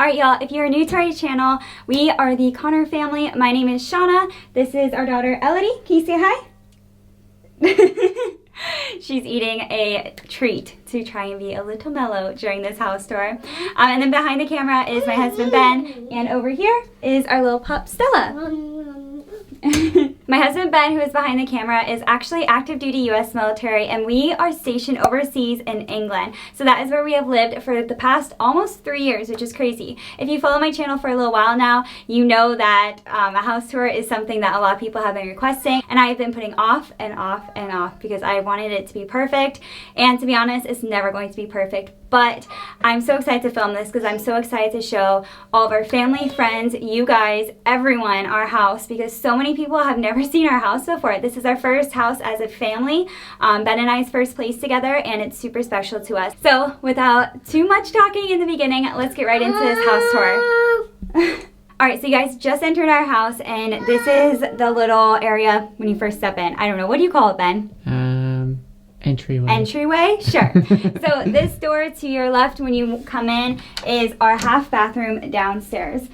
Alright y'all, if you're new to our channel, we are the Connor family. My name is Shauna. This is our daughter Elodie. Can you say hi? She's eating a treat to try and be a little mellow during this house tour. And then behind the camera is my husband Ben, and over here is our little pup Stella. My husband Ben, who is behind the camera, is actually active duty U.S. military, and we are stationed overseas in England. So that is where we have lived for the past almost 3 years, which is crazy. If you follow my channel for a little while now, you know that a house tour is something that a lot of people have been requesting, and I have been putting off and off and off because I wanted it to be perfect. And to be honest, it's never going to be perfect. But I'm so excited to film this because I'm so excited to show all of our family, friends, you guys, everyone our house, because so many people have never seen our house before. This is our first house as a family, Ben and I's first place together, and it's super special to us. So without too much talking in the beginning, let's get right into this house tour. Alright, so you guys just entered our house, and this is the little area when you first step in. I don't know, what do you call it, Ben? Entryway. Entryway? Sure. So this door to your left when you come in is our half bathroom downstairs.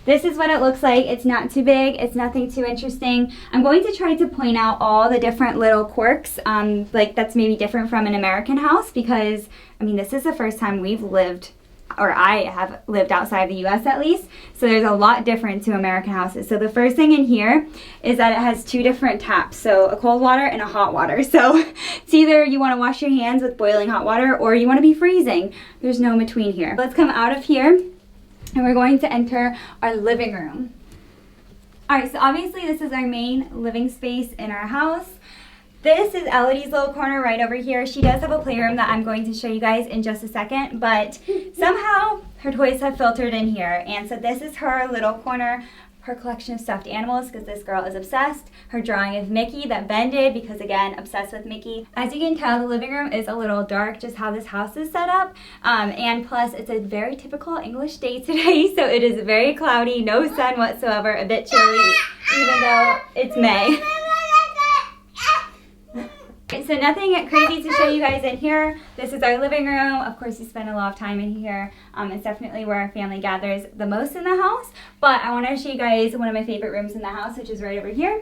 This is what it looks like. It's not too big. It's nothing too interesting. I'm going to try to point out all the different little quirks, like that's maybe different from an American house, because, I mean, this is the first time we've lived, or I have lived outside the U.S. at least, so there's a lot different to American houses. So the first thing in here is that it has two different taps, so a cold water and a hot water. So it's either you want to wash your hands with boiling hot water or you want to be freezing. There's no in between here. Let's come out of here and we're going to enter our living room. Alright, so obviously this is our main living space in our house. This is Elodie's little corner right over here. She does have a playroom that I'm going to show you guys in just a second, but somehow her toys have filtered in here. And so this is her little corner, her collection of stuffed animals, because this girl is obsessed. Her drawing of Mickey that Ben did, because again, obsessed with Mickey. As you can tell, the living room is a little dark, just how this house is set up. And plus, it's a very typical English day today, so it is very cloudy, no sun whatsoever, a bit chilly, even though it's May. So nothing crazy to show you guys in here. This is our living room. Of course, we spend a lot of time in here. It's definitely where our family gathers the most in the house. But I want to show you guys one of my favorite rooms in the house, which is right over here.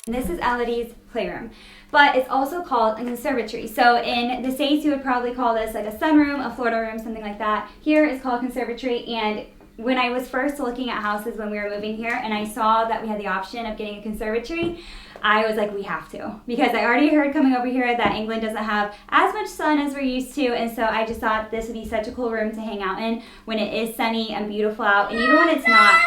And this is Elodie's playroom. But it's also called a conservatory. So in the States, you would probably call this like a sunroom, a Florida room, something like that. Here it's called conservatory. And when I was first looking at houses when we were moving here and I saw that we had the option of getting a conservatory, I was like, we have to, because I already heard coming over here that England doesn't have as much sun as we're used to, and so I just thought this would be such a cool room to hang out in when it is sunny and beautiful out, and even when it's not.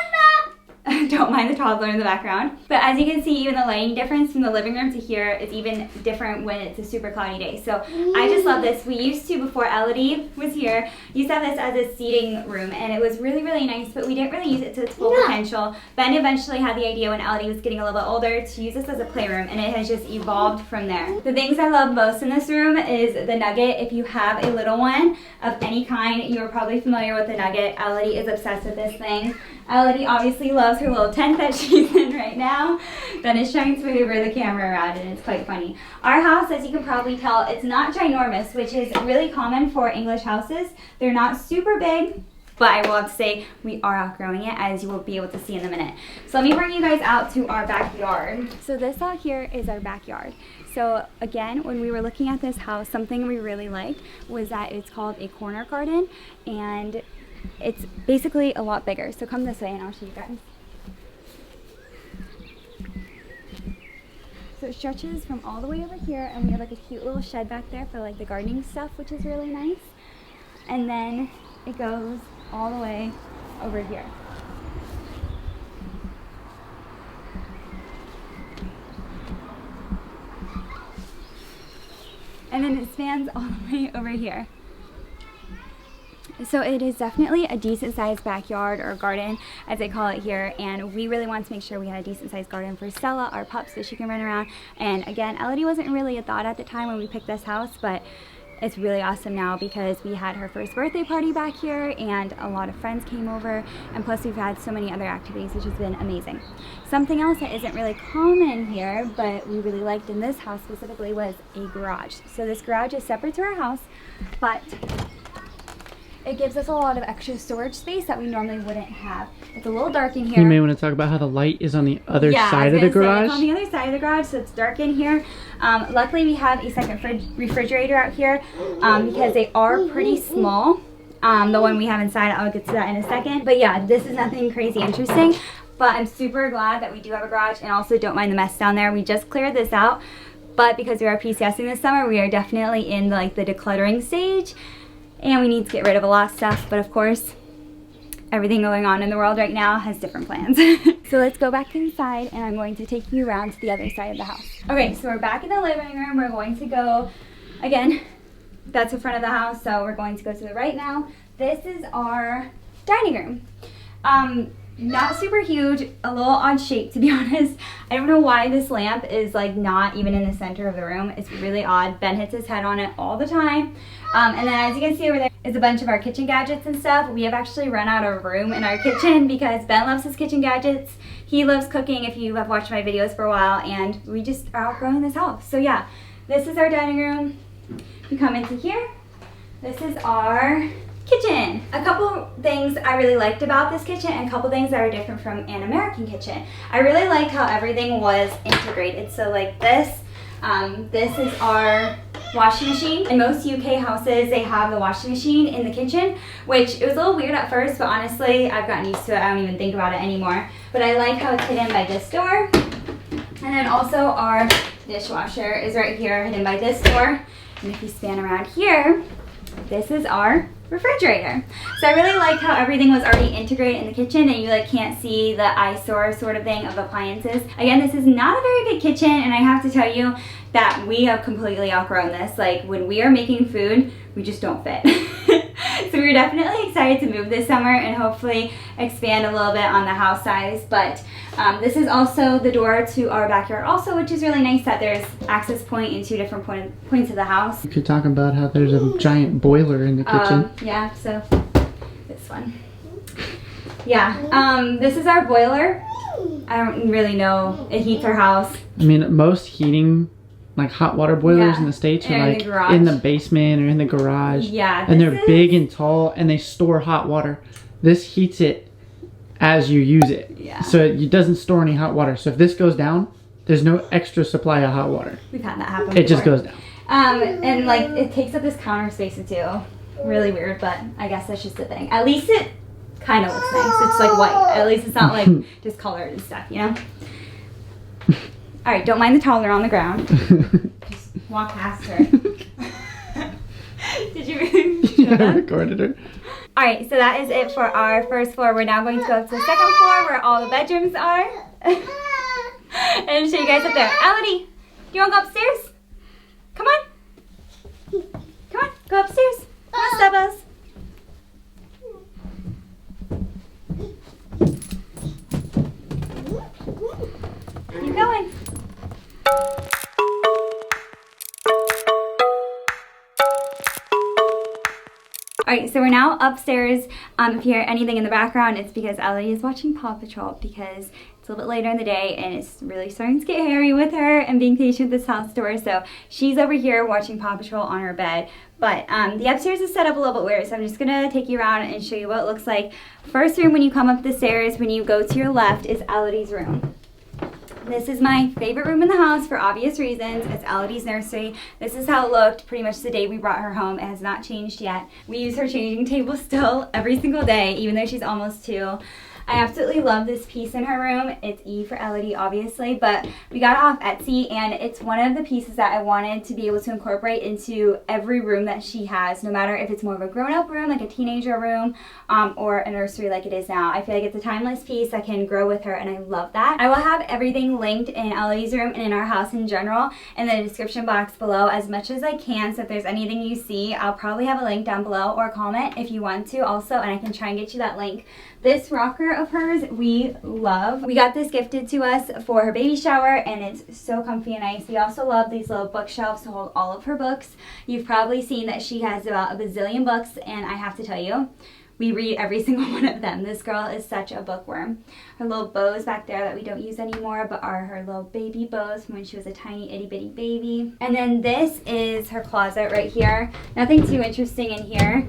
Don't mind the toddler in the background. But as you can see, even the lighting difference from the living room to here is even different when it's a super cloudy day. So I just love this. We used to, before Elodie was here, used to have this as a seating room, and it was really, really nice, but we didn't really use it to its full potential. Ben eventually had the idea when Elodie was getting a little bit older to use this as a playroom, and it has just evolved from there. The things I love most in this room is the Nugget. If you have a little one of any kind, you are probably familiar with the Nugget. Elodie is obsessed with this thing. Elodie obviously loves her little tent that she's in right now. Ben is trying to maneuver the camera around, and it's quite funny. Our house, as you can probably tell, it's not ginormous, which is really common for English houses. They're not super big, but I will have to say we are outgrowing it, as you will be able to see in a minute. So let me bring you guys out to our backyard. So this out here is our backyard. So again, when we were looking at this house, something we really liked was that it's called a corner garden, and it's basically a lot bigger. So come this way and I'll show you guys. So it stretches from all the way over here, and we have like a cute little shed back there for like the gardening stuff, which is really nice. And then it goes all the way over here. And then it spans all the way over here. So it is definitely a decent sized backyard, or garden as they call it here, and we really wanted to make sure we had a decent sized garden for Stella, our pup, so she can run around. And again, Elodie wasn't really a thought at the time when we picked this house, but it's really awesome now because we had her first birthday party back here and a lot of friends came over, and plus we've had so many other activities, which has been amazing. Something else that isn't really common here but we really liked in this house specifically was a garage. So this garage is separate to our house, but it gives us a lot of extra storage space that we normally wouldn't have. It's a little dark in here. You may want to talk about how the light is on the other side of the garage. It's on the other side of the garage, so it's dark in here. Luckily, we have a second refrigerator out here because they are pretty small. The one we have inside, I'll get to that in a second. But yeah, this is nothing crazy interesting. But I'm super glad that we do have a garage, and also don't mind the mess down there. We just cleared this out, but because we are PCSing this summer, we are definitely in like the decluttering stage. And we need to get rid of a lot of stuff, but of course, everything going on in the world right now has different plans. So let's go back inside, and I'm going to take you around to the other side of the house. Okay, so we're back in the living room. We're going to go, again, that's the front of the house, so we're going to go to the right now. This is our dining room. Not super huge, a little odd shape, to be honest. I don't know why this lamp is like not even in the center of the room. It's really odd. Ben hits his head on it all the time. And then as you can see over there is a bunch of our kitchen gadgets and stuff. We have actually run out of room in our kitchen because Ben loves his kitchen gadgets. He loves cooking, if you have watched my videos for a while, and we just are outgrowing this house. So yeah, this is our dining room. We come into here. This is our kitchen. A couple things I really liked about this kitchen, and a couple things that are different from an American kitchen. I really liked how everything was integrated. So like this is our washing machine. In most UK houses, they have the washing machine in the kitchen, which it was a little weird at first, but honestly, I've gotten used to it. I don't even think about it anymore. But I like how it's hidden by this door. And then also our dishwasher is right here, hidden by this door. And if you span around here, this is our refrigerator. So I really liked how everything was already integrated in the kitchen, and you like can't see the eyesore sort of thing of appliances. Again, this is not a very big kitchen, and I have to tell you that we have completely outgrown this. Like when we are making food, we just don't fit. So we're definitely excited to move this summer and hopefully expand a little bit on the house size. But this is also the door to our backyard also, which is really nice that there's access point in two different points of the house. You could talk about how there's a giant boiler in the kitchen. Yeah, so this one. Yeah, this is our boiler. I don't really know. It heats our house. I mean, most heating, like hot water boilers in the States are like in the basement or in the garage. Yeah. And they're big and tall, and they store hot water. This heats it as you use it. Yeah. So it doesn't store any hot water. So if this goes down, there's no extra supply of hot water. We've had that happen before. It just goes down. And like it takes up this counter space too. Really weird, but I guess that's just the thing. At least it kind of looks nice. It's like white. At least it's not like just colored and stuff, you know? All right, don't mind the toddler on the ground. Just walk past her. Did you really? I recorded her. All right, so that is it for our first floor. We're now going to go to the second floor where all the bedrooms are. And show you guys up there. Elodie, do you want to go upstairs? Come on. Come on, go upstairs. Come on, Sebas. Keep going. Alright, so we're now upstairs. If you hear anything in the background, it's because Elodie is watching Paw Patrol because it's a little bit later in the day and it's really starting to get hairy with her and being patient with this house tour. So she's over here watching Paw Patrol on her bed. But the upstairs is set up a little bit weird, so I'm just going to take you around and show you what it looks like. First room when you come up the stairs, when you go to your left, is Elodie's room. This is my favorite room in the house for obvious reasons. It's Elodie's nursery. This is how it looked pretty much the day we brought her home. It has not changed yet. We use her changing table still every single day, even though she's almost 2. I absolutely love this piece in her room. It's E for Elodie, obviously, but we got it off Etsy, and it's one of the pieces that I wanted to be able to incorporate into every room that she has, no matter if it's more of a grown-up room, like a teenager room, or a nursery like it is now. I feel like it's a timeless piece that can grow with her, and I love that. I will have everything linked in Elodie's room and in our house in general in the description box below as much as I can, so if there's anything you see, I'll probably have a link down below or comment if you want to also, and I can try and get you that link. This rocker of hers we love. We got this gifted to us for her baby shower, and it's so comfy and nice. We also love these little bookshelves to hold all of her books. You've probably seen that she has about a bazillion books, and I have to tell you, we read every single one of them. This girl is such a bookworm. Her little bows back there that we don't use anymore, but are her little baby bows from when she was a tiny itty bitty baby. And then this is her closet right here. Nothing too interesting in here.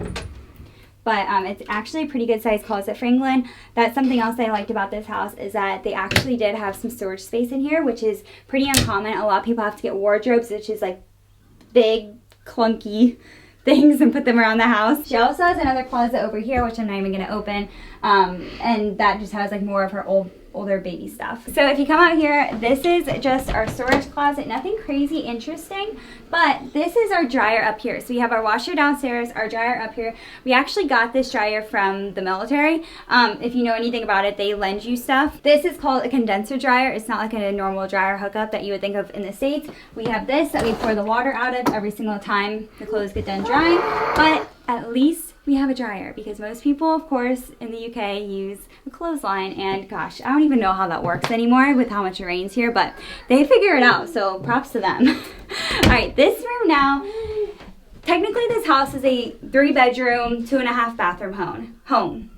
but it's actually a pretty good sized closet for England. That's something else I liked about this house, is that they actually did have some storage space in here, which is pretty uncommon. A lot of people have to get wardrobes, which is like big, clunky things, and put them around the house. She also has another closet over here, which I'm not even going to open, and that just has like more of her older baby stuff. So if you come out here, this is just our storage closet. Nothing crazy interesting, but this is our dryer up here. So we have our washer downstairs, our dryer up here. We actually got this dryer from the military. If you know anything about it, they lend you stuff. This is called a condenser dryer. It's not like a normal dryer hookup that you would think of in the States. We have this that we pour the water out of every single time the clothes get done drying, but at least we have a dryer, because most people, of course, in the UK use a clothesline, and gosh, I don't even know how that works anymore with how much it rains here, but they figure it out, so props to them. All right, this room now, technically this house is a 3-bedroom, 2.5 bathroom home.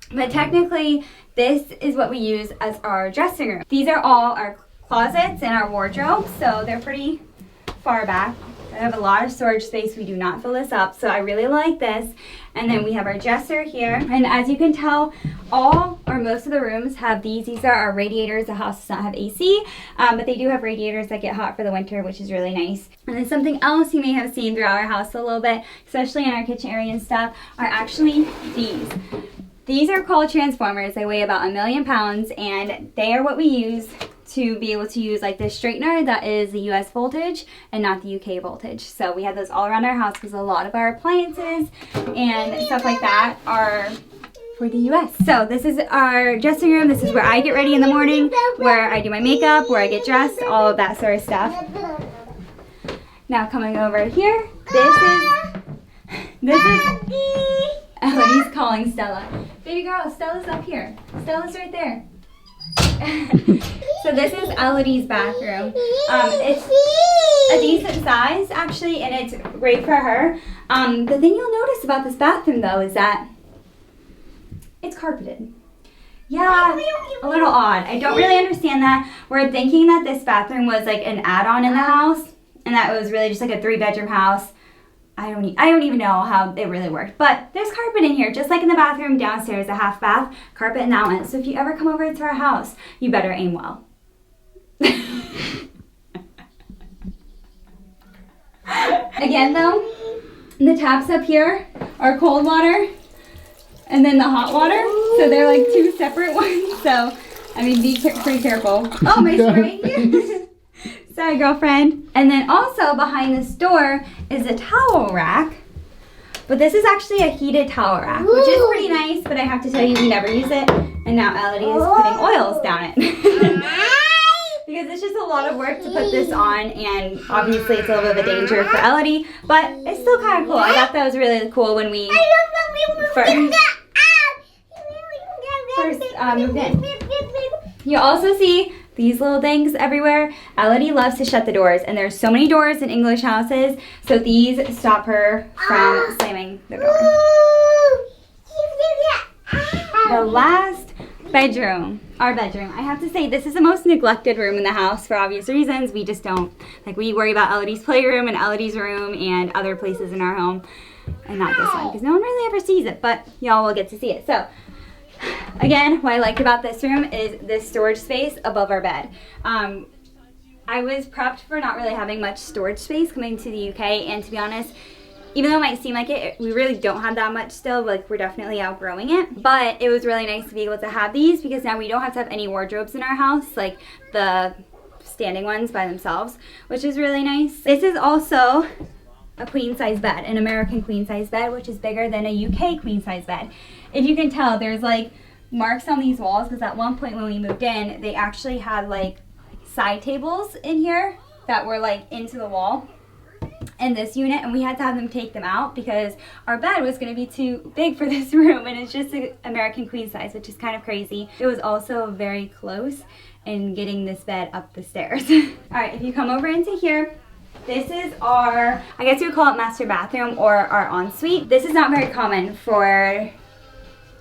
But technically, this is what we use as our dressing room. These are all our closets and our wardrobes, so they're pretty far back. I have a lot of storage space. We do not fill this up, so I really like this. And then we have our dresser here. And as you can tell, all or most of the rooms have these. These are our radiators. The house does not have AC, but they do have radiators that get hot for the winter, which is really nice. And then something else you may have seen throughout our house a little bit, especially in our kitchen area and stuff, are actually these. These are called transformers. They weigh about 1,000,000 pounds, and they are what we use to be able to use like this straightener that is the US voltage and not the UK voltage. So we have those all around our house because a lot of our appliances and stuff like that are for the US. So this is our dressing room. This is where I get ready in the morning, where I do my makeup, where I get dressed, all of that sort of stuff. Now coming over here, this is Elodie's calling Stella. Baby girl, Stella's up here. Stella's right there. So this is Elodie's bathroom. It's a decent size actually, and it's great for her. The thing you'll notice about this bathroom though is that it's carpeted. Yeah, a little odd. I don't really understand that. We're thinking that this bathroom was like an add-on in the house, and that it was really just like a 3-bedroom house. I don't even know how it really worked, but there's carpet in here, just like in the bathroom downstairs, a half bath, carpet in that one. So if you ever come over to our house, you better aim well. Again though, the taps up here are cold water and then the hot water. So they're like 2 separate ones. So, I mean, be pretty careful. Oh, my spray. Sorry, girlfriend. And then also behind this door is a towel rack. But this is actually a heated towel rack, which is pretty nice, but I have to tell you, we never use it. And now Elodie is putting oils down it. Because it's just a lot of work to put this on, and obviously it's a little bit of a danger for Elodie, but it's still kind of cool. I thought that was really cool when we first moved in. You also see these little things everywhere. Elodie loves to shut the doors, and there's so many doors in English houses, so these stop her from slamming the door. The last bedroom, our bedroom. I have to say, this is the most neglected room in the house for obvious reasons. We just don't, like, we worry about Elodie's playroom and Elodie's room and other places in our home, and not this one, because no one really ever sees it, but y'all will get to see it. So, again, what I liked about this room is this storage space above our bed. I was prepped for not really having much storage space coming to the UK, and to be honest, even though it might seem like it, we really don't have that much still. Like, we're definitely outgrowing it. But it was really nice to be able to have these, because now we don't have to have any wardrobes in our house, like the standing ones by themselves, which is really nice. This is also a queen size bed, an American queen size bed, which is bigger than a UK queen size bed. If you can tell, there's like marks on these walls, because at one point when we moved in, they actually had like side tables in here that were like into the wall in this unit, and we had to have them take them out because our bed was going to be too big for this room, and it's just an American queen size, which is kind of crazy. It was also very close in getting this bed up the stairs. Alright, if you come over into here, this is our, I guess you would call it master bathroom or our ensuite. This is not very common for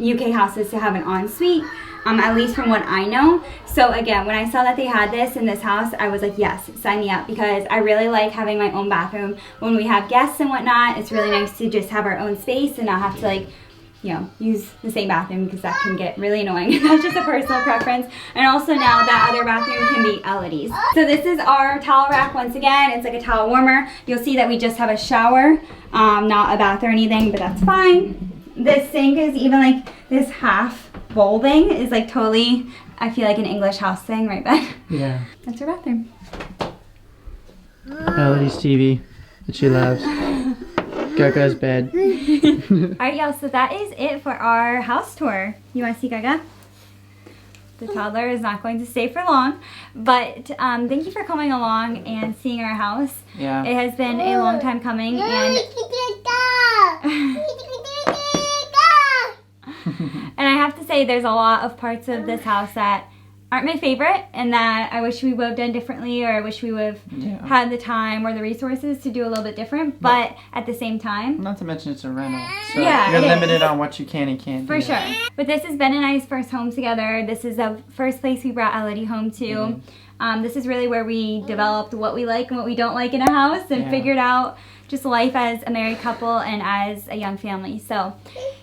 UK houses to have an ensuite. at least from what I know. So again, when I saw that they had this in this house, I was like, yes, sign me up, because I really like having my own bathroom. When we have guests and whatnot, it's really nice to just have our own space and not have to like, you know, use the same bathroom, because that can get really annoying. That's just a personal preference. And also now that other bathroom can be Elodie's. So this is our towel rack once again. It's like a towel warmer. You'll see that we just have a shower, not a bath or anything, but that's fine. This sink is even like this half bowl thing is like totally, I feel like an English house thing, right, Ben? Yeah. That's our bathroom. Elodie's TV that she loves. Gaga's bed. Alright, y'all, so that is it for our house tour. You want to see Gaga? The toddler is not going to stay for long, but thank you for coming along and seeing our house. Yeah. It has been a long time coming, and and I have to say there's a lot of parts of this house that aren't my favorite, and that I wish we would have done differently, or I wish we would have had the time or the resources to do a little bit different, but at the same time. Not to mention it's a rental, so yeah, you're limited on what you can and can't do. For sure. But this is Ben and I's first home together. This is the first place we brought Elodie home to. This is really where we developed what we like and what we don't like in a house, and figured out just life as a married couple and as a young family. So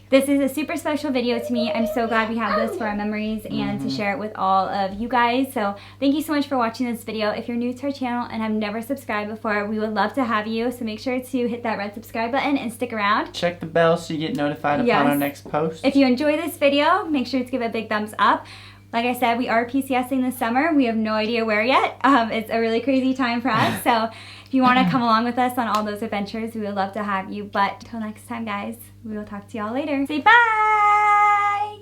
this is a super special video to me. I'm so glad we have this for our memories and to share it with all of you guys. So thank you so much for watching this video. If you're new to our channel and have never subscribed before, we would love to have you. So make sure to hit that red subscribe button and stick around. Check the bell so you get notified upon our next post. If you enjoy this video, make sure to give it a big thumbs up. Like I said, we are PCSing this summer. We have no idea where yet. It's a really crazy time for us. So if you want to come along with us on all those adventures, we would love to have you. But until next time, guys, we will talk to y'all later. Say bye!